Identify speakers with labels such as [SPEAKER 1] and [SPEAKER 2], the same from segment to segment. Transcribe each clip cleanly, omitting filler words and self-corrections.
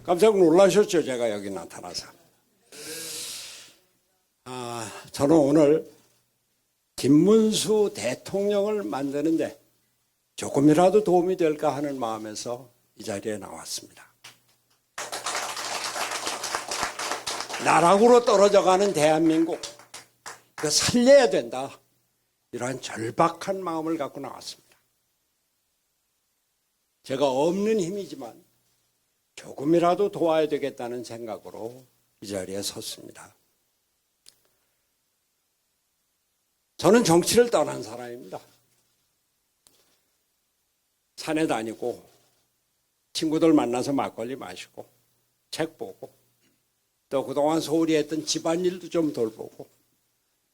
[SPEAKER 1] 깜짝 놀라셨죠? 제가 여기 나타나서. 저는 오늘 김문수 대통령을 만드는데 조금이라도 도움이 될까 하는 마음에서 이 자리에 나왔습니다. 나락으로 떨어져가는 대한민국, 이거 살려야 된다. 이러한 절박한 마음을 갖고 나왔습니다. 제가 없는 힘이지만 조금이라도 도와야 되겠다는 생각으로 이 자리에 섰습니다. 저는 정치를 떠난 사람입니다. 산에 다니고 친구들 만나서 막걸리 마시고 책 보고 또 그동안 소홀히 했던 집안일도 좀 돌보고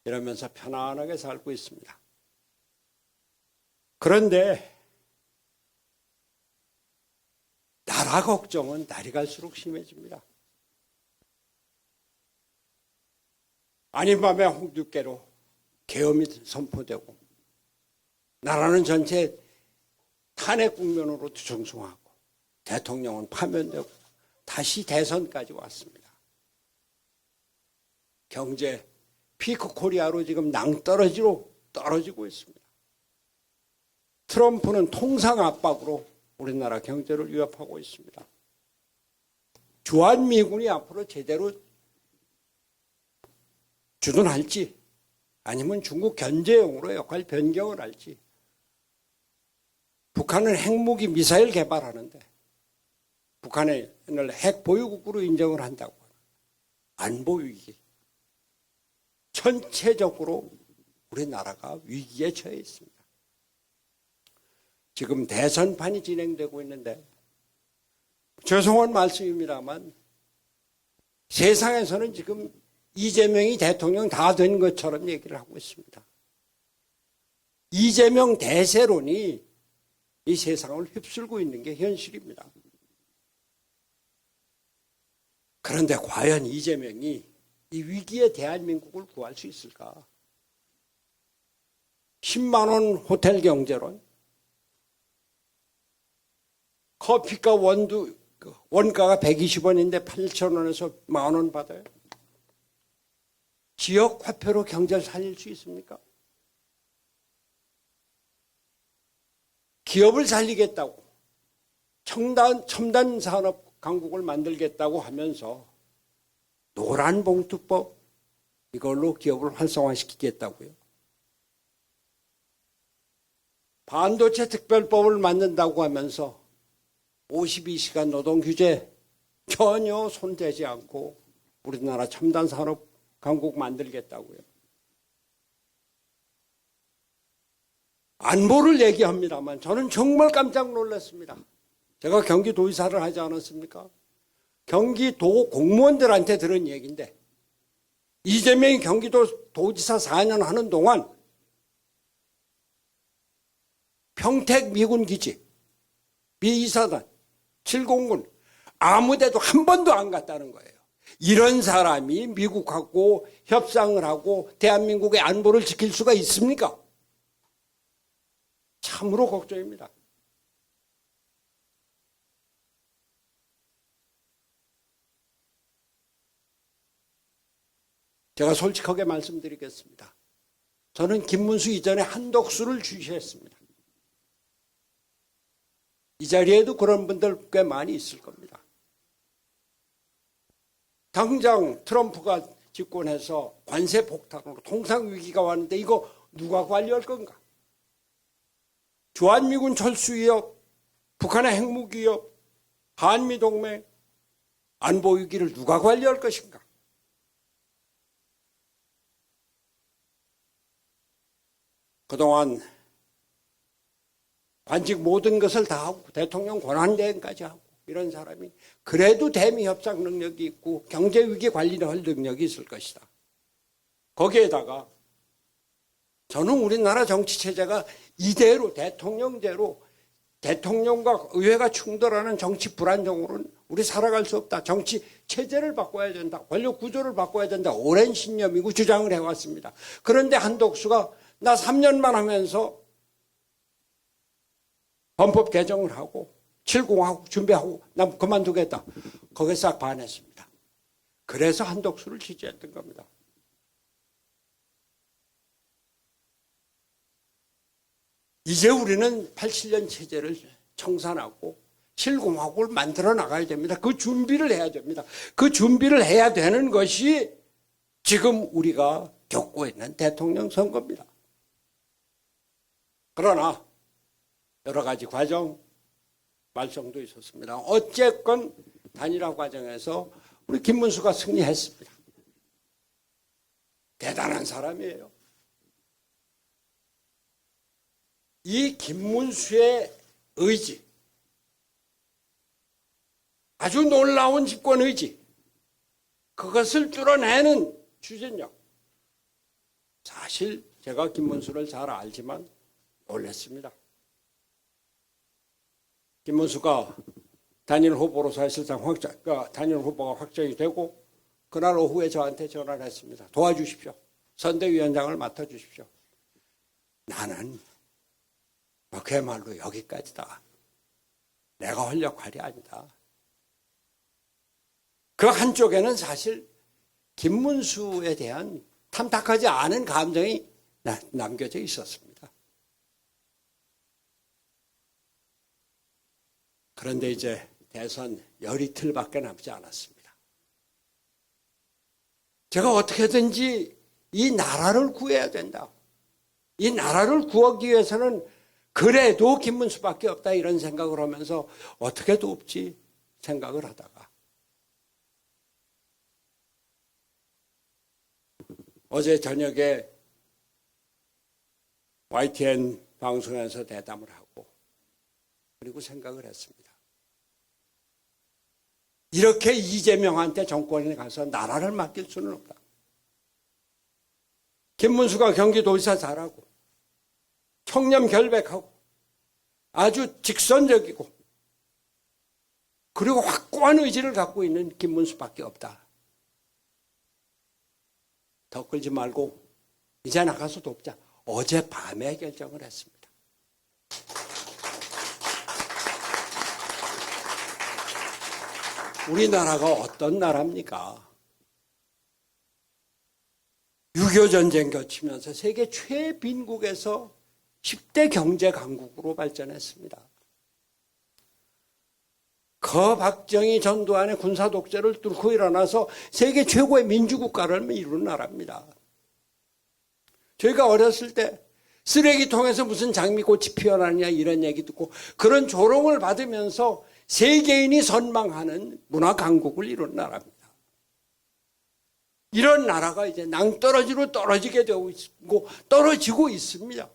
[SPEAKER 1] 이러면서 편안하게 살고 있습니다. 그런데 나라 걱정은 날이 갈수록 심해집니다. 아닌 밤에 홍두깨로 계엄이 선포되고 나라는 전체 탄핵 국면으로 뒤숭숭하고 대통령은 파면되고 다시 대선까지 왔습니다. 경제 피크 코리아로 지금 낭떠러지로 떨어지고 있습니다. 트럼프는 통상 압박으로 우리나라 경제를 위협하고 있습니다. 주한미군이 앞으로 제대로 주둔할지 아니면 중국 견제용으로 역할 변경을 할지. 북한은 핵무기 미사일 개발하는데 북한을 핵 보유국으로 인정을 한다고. 안보 위기. 전체적으로 우리나라가 위기에 처해 있습니다. 지금 대선판이 진행되고 있는데 죄송한 말씀입니다만 세상에서는 지금 이재명이 대통령 다 된 것처럼 얘기를 하고 있습니다. 이재명 대세론이 이 세상을 휩쓸고 있는 게 현실입니다. 그런데 과연 이재명이 이 위기에 대한민국을 구할 수 있을까? 10만 원 호텔 경제론, 커피값 원가가 120원인데 8,000원에서 10,000원 받아요. 지역 화폐로 경제를 살릴 수 있습니까? 기업을 살리겠다고 첨단 산업 강국을 만들겠다고 하면서 노란봉투법 이걸로 기업을 활성화시키겠다고요. 반도체 특별법을 만든다고 하면서 52시간 노동 규제 전혀 손대지 않고 우리나라 첨단 산업 강국 만들겠다고요. 안보를 얘기합니다만 저는 정말 깜짝 놀랐습니다. 제가 경기도지사를 하지 않았습니까? 경기도 공무원들한테 들은 얘기인데 이재명이 경기도 도지사 4년 하는 동안 평택 미군 기지, 미2사단, 7공군 아무 데도 한 번도 안 갔다는 거예요. 이런 사람이 미국하고 협상을 하고 대한민국의 안보를 지킬 수가 있습니까? 참으로 걱정입니다. 제가 솔직하게 말씀드리겠습니다. 저는 김문수 이전에 한덕수를 주시했습니다. 이 자리에도 그런 분들 꽤 많이 있을 겁니다. 당장 트럼프가 집권해서 관세 폭탄으로 통상 위기가 왔는데 이거 누가 관리할 건가? 주한미군 철수 위협, 북한의 핵무기 위협, 한미동맹, 안보 위기를 누가 관리할 것인가? 그동안 관직 모든 것을 다 하고 대통령 권한대행까지 하고 이런 사람이 그래도 대미 협상 능력이 있고 경제 위기 관리를 할 능력이 있을 것이다. 거기에다가 저는 우리나라 정치 체제가 이대로 대통령제로 대통령과 의회가 충돌하는 정치 불안정으로는 우리 살아갈 수 없다. 정치 체제를 바꿔야 된다. 권력 구조를 바꿔야 된다. 오랜 신념이고 주장을 해왔습니다. 그런데 한덕수가 나 3년만 하면서 헌법 개정을 하고 실공하고 준비하고 난 그만두겠다. 거기에 싹 반했습니다. 그래서 한덕수를 지지했던 겁니다. 이제 우리는 87년 체제를 청산하고 실공화국을 만들어 나가야 됩니다. 그 준비를 해야 됩니다. 그 준비를 해야 되는 것이 지금 우리가 겪고 있는 대통령 선거입니다. 그러나 여러 가지 과정, 말썽도 있었습니다. 어쨌건 단일화 과정에서 우리 김문수가 승리했습니다. 대단한 사람이에요. 이 김문수의 의지, 아주 놀라운 집권 의지, 그것을 뚫어내는 추진력. 사실 제가 김문수를 잘 알지만 놀랐습니다. 김문수가 단일 후보로 사실상 단일 후보가 확정이 되고 그날 오후에 저한테 전화를 했습니다. 도와주십시오. 선대위원장을 맡아주십시오. 나는 그야말로 여기까지다. 내가 할 역할이 아니다. 그 한쪽에는 사실 김문수에 대한 탐탁하지 않은 감정이 남겨져 있었습니다. 그런데 이제 대선 열이틀밖에 남지 않았습니다. 제가 어떻게든지 이 나라를 구해야 된다. 이 나라를 구하기 위해서는 그래도 김문수밖에 없다 이런 생각을 하면서 어떻게도 없지 생각을 하다가 어제 저녁에 YTN 방송에서 대담을 하고 그리고 생각을 했습니다. 이렇게 이재명한테 정권에 가서 나라를 맡길 수는 없다. 김문수가 경기도지사 잘하고 청렴 결백하고 아주 직선적이고 그리고 확고한 의지를 갖고 있는 김문수밖에 없다. 더 끌지 말고 이제 나가서 돕자. 어젯밤에 결정을 했습니다. 우리나라가 어떤 나라입니까? 6.25 전쟁 거치면서 세계 최빈국에서 10대 경제 강국으로 발전했습니다. 박정희 전두환의 군사 독재를 뚫고 일어나서 세계 최고의 민주국가를 이룬 나라입니다. 저희가 어렸을 때 쓰레기통에서 무슨 장미꽃이 피어나느냐 이런 얘기 듣고 그런 조롱을 받으면서 세계인이 선망하는 문화 강국을 이룬 나라입니다. 이런 나라가 이제 낭떠러지로 떨어지게 되고 있고 떨어지고 있습니다.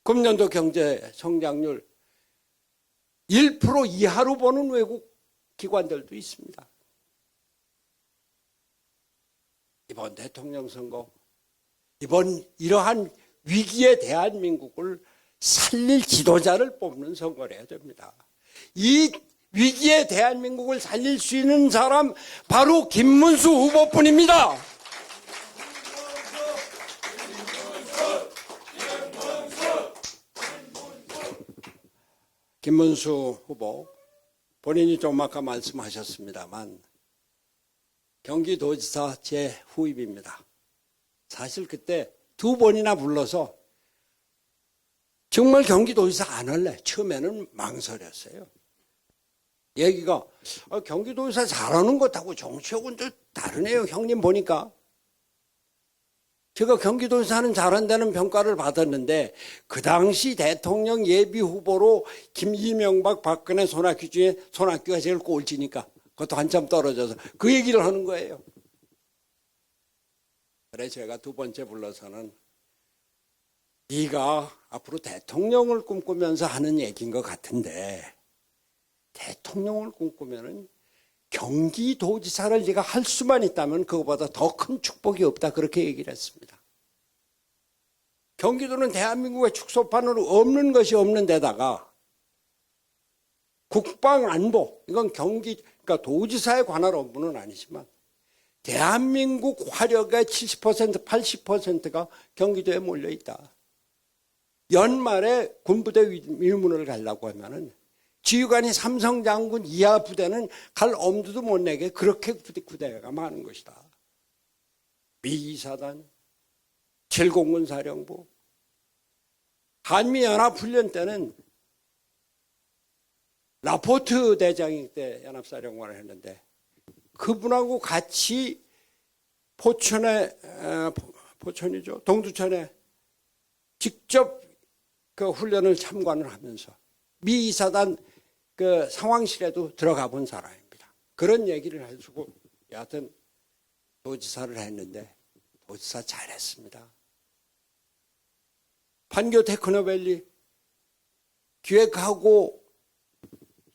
[SPEAKER 1] 금년도 경제 성장률 1% 이하로 보는 외국 기관들도 있습니다. 이번 대통령 선거, 이러한 위기의 대한민국을 살릴 지도자를 뽑는 선거를 해야 됩니다. 이 위기의 대한민국을 살릴 수 있는 사람 바로 김문수 후보뿐입니다. 김문수 후보 본인이 좀 아까 말씀하셨습니다만 경기도지사 제 후임입니다. 사실 그때 2번이나 불러서 정말 경기도지사 안 할래. 처음에는 망설였어요. 얘기가 경기도지사 잘하는 것하고 정치하고는 좀 다르네요. 형님 보니까. 제가 경기도지사는 잘한다는 평가를 받았는데 그 당시 대통령 예비 후보로 이명박, 박근혜, 손학규 중에 손학규가 제일 꼴찌니까 그것도 한참 떨어져서 그 얘기를 하는 거예요. 그래 제가 2번째 불러서는 네가 앞으로 대통령을 꿈꾸면서 하는 얘기인 것 같은데 대통령을 꿈꾸면은 경기도지사를 네가 할 수만 있다면 그거보다 더 큰 축복이 없다 그렇게 얘기를 했습니다. 경기도는 대한민국의 축소판으로 없는 것이 없는 데다가 국방안보 이건 그러니까 도지사에 관할 업무는 아니지만 대한민국 화력의 70% 80%가 경기도에 몰려 있다. 연말에 군부대 위문을 가려고 하면은 지휘관이 삼성장군 이하 부대는 갈 엄두도 못 내게 그렇게 부대가 많은 것이다. 미2사단, 7공군 사령부, 한미연합훈련 때는 라포트 대장이 때 연합사령관을 했는데 그분하고 같이 포천이죠. 동두천에 직접 그 훈련을 참관을 하면서 미2사단 그 상황실에도 들어가 본 사람입니다. 그런 얘기를 해주고 여하튼 도지사를 했는데 도지사 잘했습니다. 판교 테크노밸리 기획하고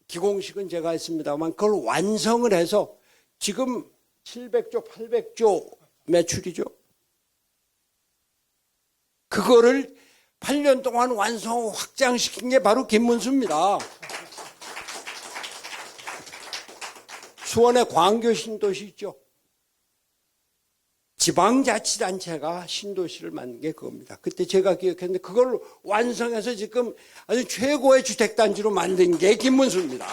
[SPEAKER 1] 기공식은 제가 했습니다만 그걸 완성을 해서 지금 700조, 800조 매출이죠. 그거를 8년 동안 완성하고 확장시킨 게 바로 김문수입니다. 수원의 광교 신도시 있죠. 지방자치단체가 신도시를 만든 게 그겁니다. 그때 제가 기억했는데 그걸 완성해서 지금 아주 최고의 주택단지로 만든 게 김문수입니다.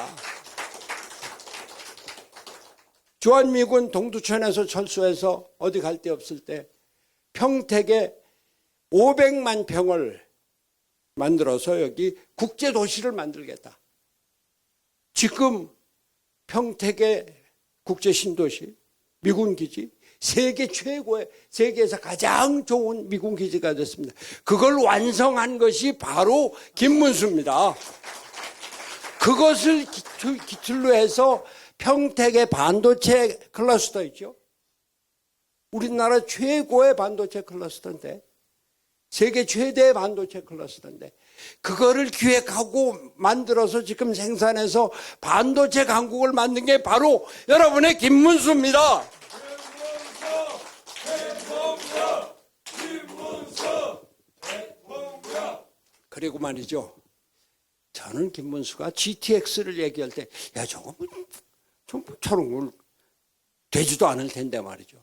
[SPEAKER 1] 주한미군 동두천에서 철수해서 어디 갈 데 없을 때 평택에 500만 평을 만들어서 여기 국제도시를 만들겠다. 지금 평택의 국제신도시, 미군기지, 세계 최고의, 세계에서 가장 좋은 미군기지가 됐습니다. 그걸 완성한 것이 바로 김문수입니다. 그것을 기틀로 해서 평택의 반도체 클러스터 있죠. 우리나라 최고의 반도체 클러스터인데, 세계 최대의 반도체 클러스터인데, 그거를 기획하고 만들어서 지금 생산해서 반도체 강국을 만든 게 바로 여러분의 김문수입니다. 그리고 말이죠. 저는 김문수가 GTX를 얘기할 때, 야, 저거 저런 걸 되지도 않을 텐데 말이죠.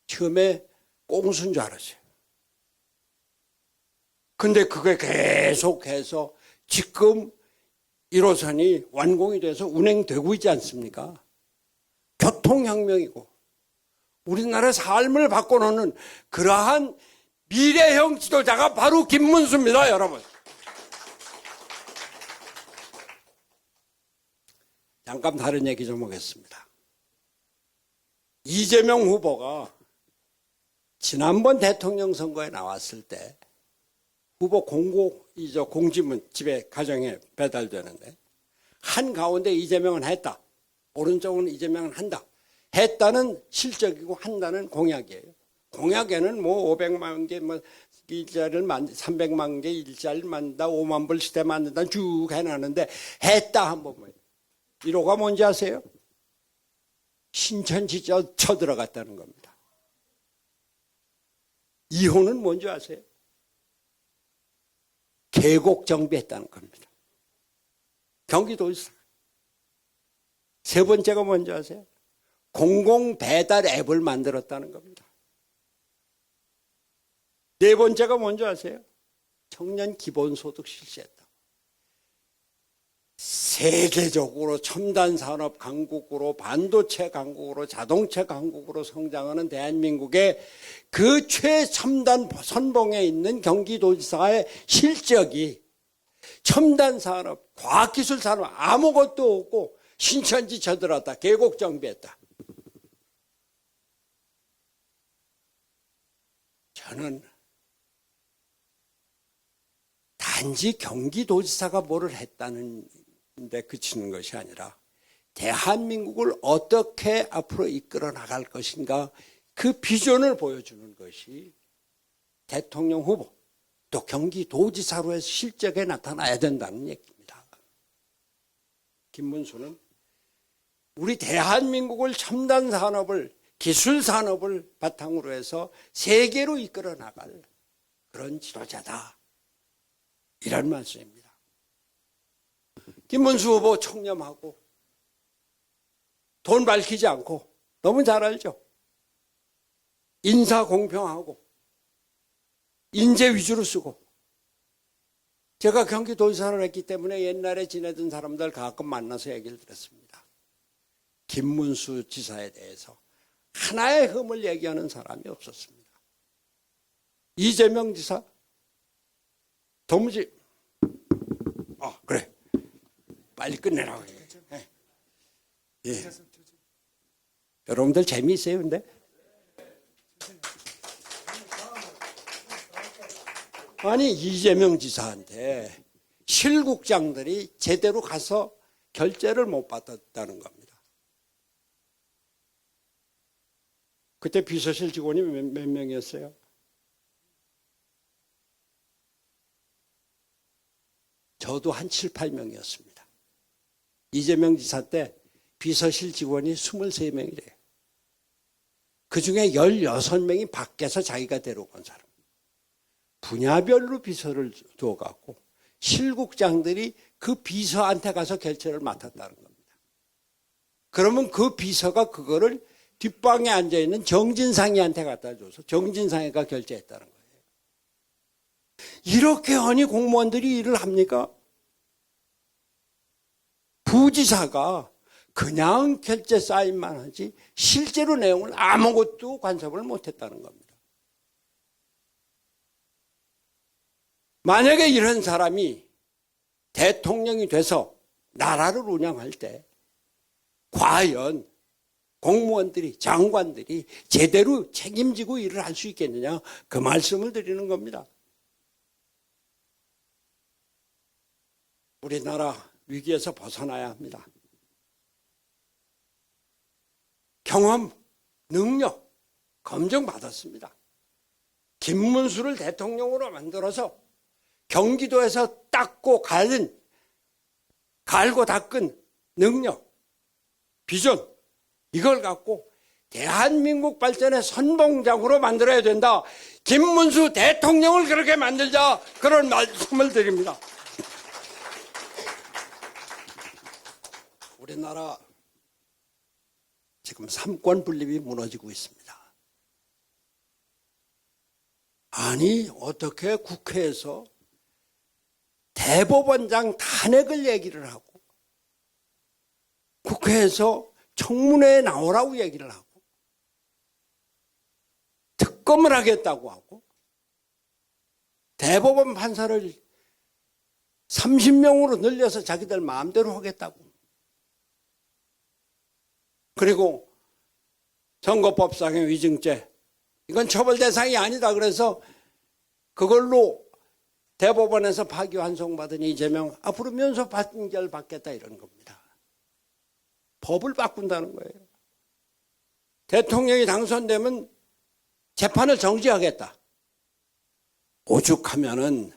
[SPEAKER 1] 처음에 꽁수인 줄 알았어요. 근데 그게 계속해서 지금 1호선이 완공이 돼서 운행되고 있지 않습니까? 교통혁명이고 우리나라 삶을 바꿔놓는 그러한 미래형 지도자가 바로 김문수입니다, 여러분. 잠깐 다른 얘기 좀 하겠습니다. 이재명 후보가 지난번 대통령 선거에 나왔을 때 후보 공지문 집에 가정에 배달되는데 한가운데 이재명은 했다. 오른쪽은 이재명은 한다. 했다는 실적이고 한다는 공약이에요. 공약에는 뭐 500만 개 일자리를 300만 개 일자리를 만든다. 5만 불 시대 만든다. 쭉 해놨는데 했다 한번 뭐예요. 1호가 뭔지 아세요? 신천지 쳐들어갔다는 겁니다. 2호는 뭔지 아세요? 계곡 정비했다는 겁니다. 경기도에서. 세 번째가 뭔지 아세요? 공공 배달 앱을 만들었다는 겁니다. 네 번째가 뭔지 아세요? 청년 기본소득 실시했다. 세계적으로 첨단 산업 강국으로, 반도체 강국으로, 자동차 강국으로 성장하는 대한민국의 그 최첨단 선봉에 있는 경기도지사의 실적이 첨단 산업, 과학기술 산업 아무것도 없고 신천지 쳐들었다. 계곡 정비했다. 저는 단지 경기도지사가 뭐를 했다는 데 그치는 것이 아니라 대한민국을 어떻게 앞으로 이끌어 나갈 것인가 그 비전을 보여주는 것이 대통령 후보 또 경기도지사로의 실적에 나타나야 된다는 얘기입니다. 김문수는 우리 대한민국을 첨단 산업을 기술 산업을 바탕으로 해서 세계로 이끌어 나갈 그런 지도자다. 이런 말씀입니다. 김문수 후보 청렴하고 돈 밝히지 않고 너무 잘 알죠. 인사 공평하고 인재 위주로 쓰고 제가 경기도지사를 했기 때문에 옛날에 지내던 사람들 가끔 만나서 얘기를 들었습니다. 김문수 지사에 대해서 하나의 흠을 얘기하는 사람이 없었습니다. 이재명 지사 도무지 그래 빨리 끝내라고 해. 예. 여러분들 재미있어요 근데? 아니 이재명 지사한테 실국장들이 제대로 가서 결재를 못 받았다는 겁니다. 그때 비서실 직원이 몇 명이었어요? 저도 한 7, 8명이었습니다. 이재명 지사 때 비서실 직원이 23명이래요. 그중에 16명이 밖에서 자기가 데려온 사람. 분야별로 비서를 두어갖고 실국장들이 그 비서한테 가서 결재를 맡았다는 겁니다. 그러면 그 비서가 그거를 뒷방에 앉아있는 정진상이한테 갖다 줘서 정진상이가 결재했다는 거예요. 이렇게 하니 공무원들이 일을 합니까? 부지사가 그냥 결재 사인만 하지 실제로 내용을 아무것도 간섭을 못했다는 겁니다. 만약에 이런 사람이 대통령이 돼서 나라를 운영할 때 과연 공무원들이 장관들이 제대로 책임지고 일을 할 수 있겠느냐 그 말씀을 드리는 겁니다. 우리나라 위기에서 벗어나야 합니다. 경험, 능력 검증받았습니다. 김문수를 대통령으로 만들어서 경기도에서 닦고 갈고 닦은 능력, 비전 이걸 갖고 대한민국 발전의 선봉장으로 만들어야 된다. 김문수 대통령을 그렇게 만들자 그런 말씀을 드립니다. 우리나라 지금 삼권 분립이 무너지고 있습니다. 아니 어떻게 국회에서 대법원장 탄핵을 얘기를 하고 국회에서 청문회에 나오라고 얘기를 하고 특검을 하겠다고 하고 대법원 판사를 30명으로 늘려서 자기들 마음대로 하겠다고 그리고 선거법상의 위증죄 이건 처벌 대상이 아니다 그래서 그걸로 대법원에서 파기환송받은 이재명 앞으로 면소 판결 받겠다 이런 겁니다. 법을 바꾼다는 거예요. 대통령이 당선되면 재판을 정지하겠다. 오죽하면은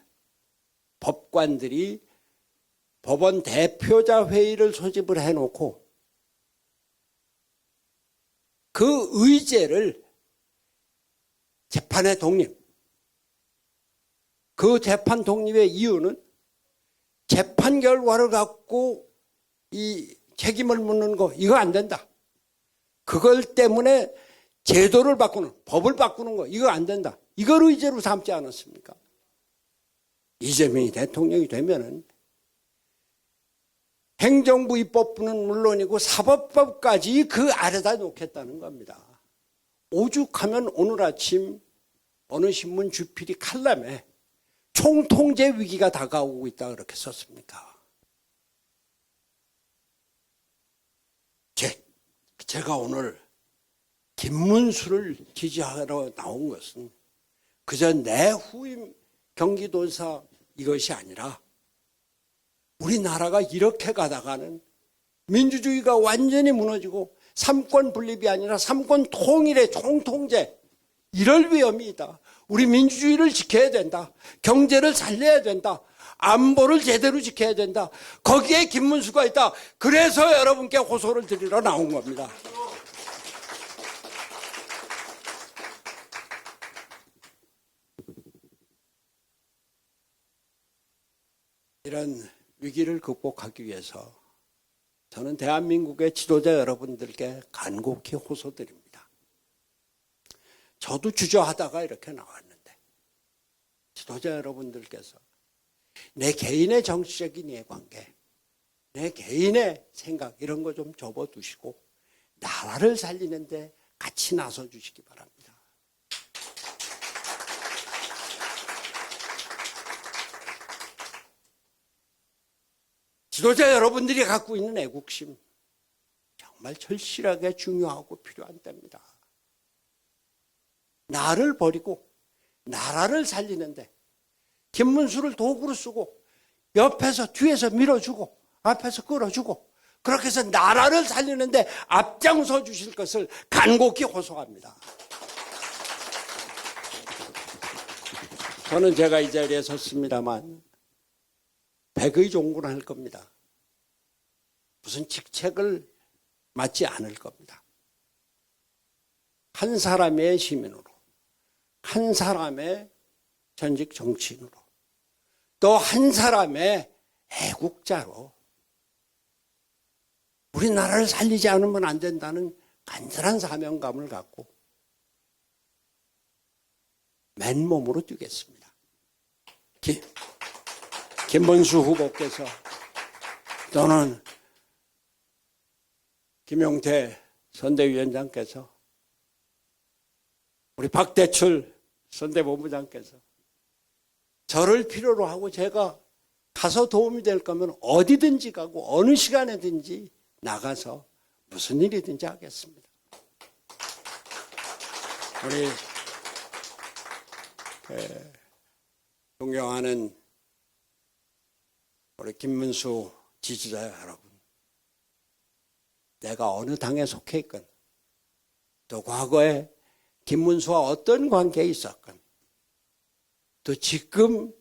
[SPEAKER 1] 법관들이 법원 대표자 회의를 소집을 해놓고 그 의제를 재판의 독립, 그 재판 독립의 이유는 재판 결과를 갖고 이 책임을 묻는 거 이거 안 된다. 그걸 때문에 제도를 바꾸는 법을 바꾸는 거 이거 안 된다. 이걸 의제로 삼지 않았습니까? 이재명이 대통령이 되면은 행정부 입법부는 물론이고 사법법까지 그 아래다 놓겠다는 겁니다. 오죽하면 오늘 아침 어느 신문 주필이 칼럼에 총통제 위기가 다가오고 있다 그렇게 썼습니까? 제가 오늘 김문수를 지지하러 나온 것은 그저 내 후임 경기도지사 이것이 아니라 우리나라가 이렇게 가다가는 민주주의가 완전히 무너지고 삼권 분립이 아니라 삼권 통일의 총통제 이럴 위험이 있다. 우리 민주주의를 지켜야 된다. 경제를 살려야 된다. 안보를 제대로 지켜야 된다. 거기에 김문수가 있다. 그래서 여러분께 호소를 드리러 나온 겁니다. 이런 위기를 극복하기 위해서 저는 대한민국의 지도자 여러분들께 간곡히 호소드립니다. 저도 주저하다가 이렇게 나왔는데 지도자 여러분들께서 내 개인의 정치적인 이해관계, 내 개인의 생각 이런 거 좀 접어두시고 나라를 살리는데 같이 나서 주시기 바랍니다. 지도자 여러분들이 갖고 있는 애국심 정말 절실하게 중요하고 필요한 때입니다. 나를 버리고 나라를 살리는데 김문수를 도구로 쓰고 옆에서 뒤에서 밀어주고 앞에서 끌어주고 그렇게 해서 나라를 살리는데 앞장서 주실 것을 간곡히 호소합니다. 저는 제가 이 자리에 섰습니다만 백의 종군을 할 겁니다. 무슨 직책을 맡지 않을 겁니다. 한 사람의 시민으로, 한 사람의 전직 정치인으로, 또 한 사람의 애국자로 우리나라를 살리지 않으면 안 된다는 간절한 사명감을 갖고 맨몸으로 뛰겠습니다. 김문수 후보께서 또는 김용태 선대위원장께서 우리 박대출 선대본부장께서 저를 필요로 하고 제가 가서 도움이 될 거면 어디든지 가고 어느 시간에든지 나가서 무슨 일이든지 하겠습니다. 우리 존경하는 우리 김문수 지지자 여러분, 내가 어느 당에 속해 있건 또 과거에 김문수와 어떤 관계에 있었건 또 지금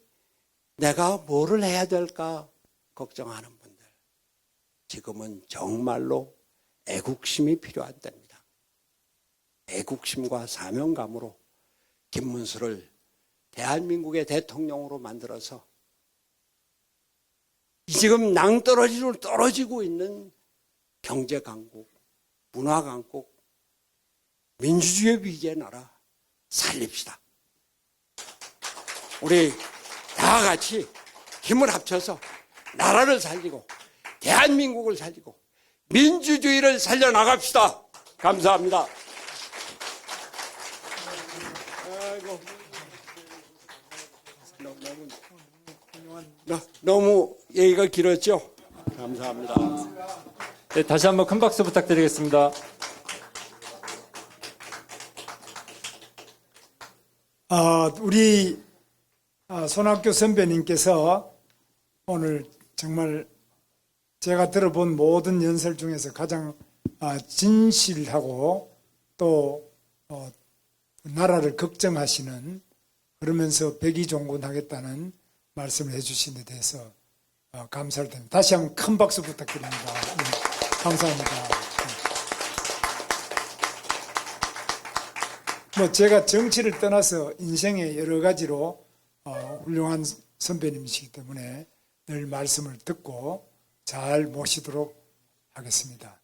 [SPEAKER 1] 내가 뭐를 해야 될까 걱정하는 분들, 지금은 정말로 애국심이 필요한 때입니다. 애국심과 사명감으로 김문수를 대한민국의 대통령으로 만들어서 지금 낭떠러지로 떨어지고 있는 경제 강국, 문화 강국, 민주주의 위기의 나라 살립시다. 우리 다 같이 힘을 합쳐서 나라를 살리고 대한민국을 살리고 민주주의를 살려나갑시다. 감사합니다. 아이고, 너무 얘기가 길었죠? 감사합니다.
[SPEAKER 2] 네, 다시 한번 큰 박수 부탁드리겠습니다.
[SPEAKER 3] 우리 손학규 선배님께서 오늘 정말 제가 들어본 모든 연설 중에서 가장 진실하고 또 나라를 걱정하시는, 그러면서 백의종군하겠다는 말씀을 해주신 데 대해서 감사를 드립니다. 다시 한번 큰 박수 부탁드립니다. 네, 감사합니다. 제가 정치를 떠나서 인생의 여러 가지로 훌륭한 선배님이시기 때문에 늘 말씀을 듣고 잘 모시도록 하겠습니다.